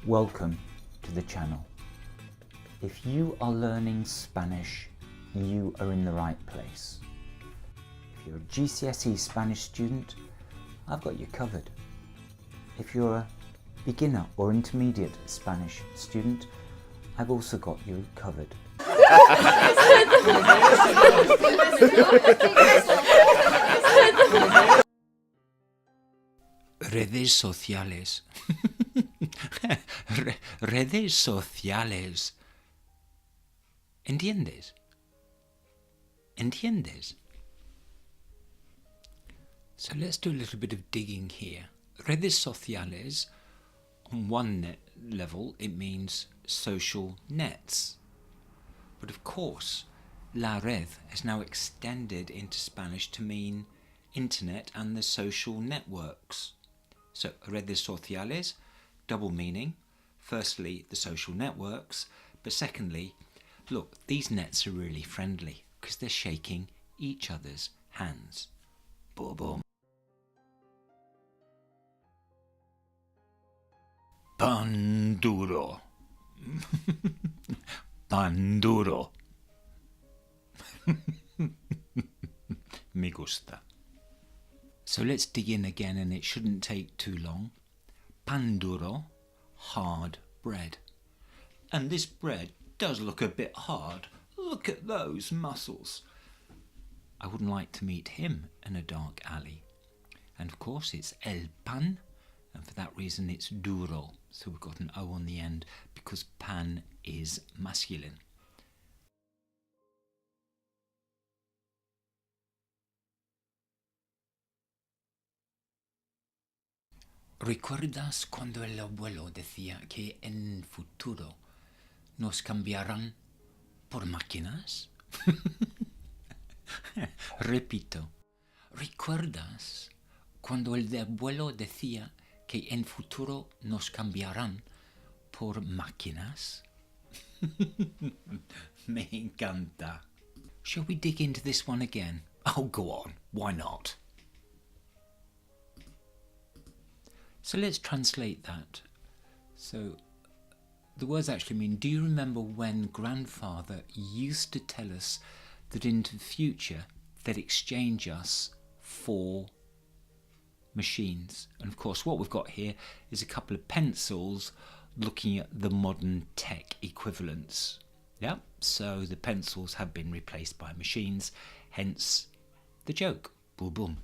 Welcome to the channel. If you are learning Spanish, you are in the right place. If you're a GCSE Spanish student, I've got you covered. If you're a beginner or intermediate Spanish student, I've also got you covered. Redes sociales. Redes sociales. ¿Entiendes? ¿Entiendes? So let's do a little bit of digging here. Redes sociales, on one level, it means social nets. But of course, la red has now extended into Spanish to mean internet and the social networks. So redes sociales, double meaning. Firstly, the social networks, but secondly, look, these nets are really friendly because they're shaking each other's hands. Boom, boom. Pan duro. Pan duro. Me gusta. So let's dig in again, and it shouldn't take too long. Pan duro, hard bread. And this bread does look a bit hard. Look at those muscles. I wouldn't like to meet him in a dark alley. And of course it's el pan, and for that reason it's duro. So we've got an O on the end because pan is masculine. ¿Recuerdas cuando el abuelo decía que en futuro nos cambiarán por máquinas? Repito, ¿recuerdas cuando el abuelo decía que en futuro nos cambiarán por máquinas? Me encanta. Shall we dig into this one again? Oh, go on, why not? So let's translate that. So the words actually mean, do you remember when grandfather used to tell us that in the future they'd exchange us for machines? And of course what we've got here is a couple of pencils looking at the modern tech equivalents. Yeah, so the pencils have been replaced by machines, hence the joke. Boom, boom.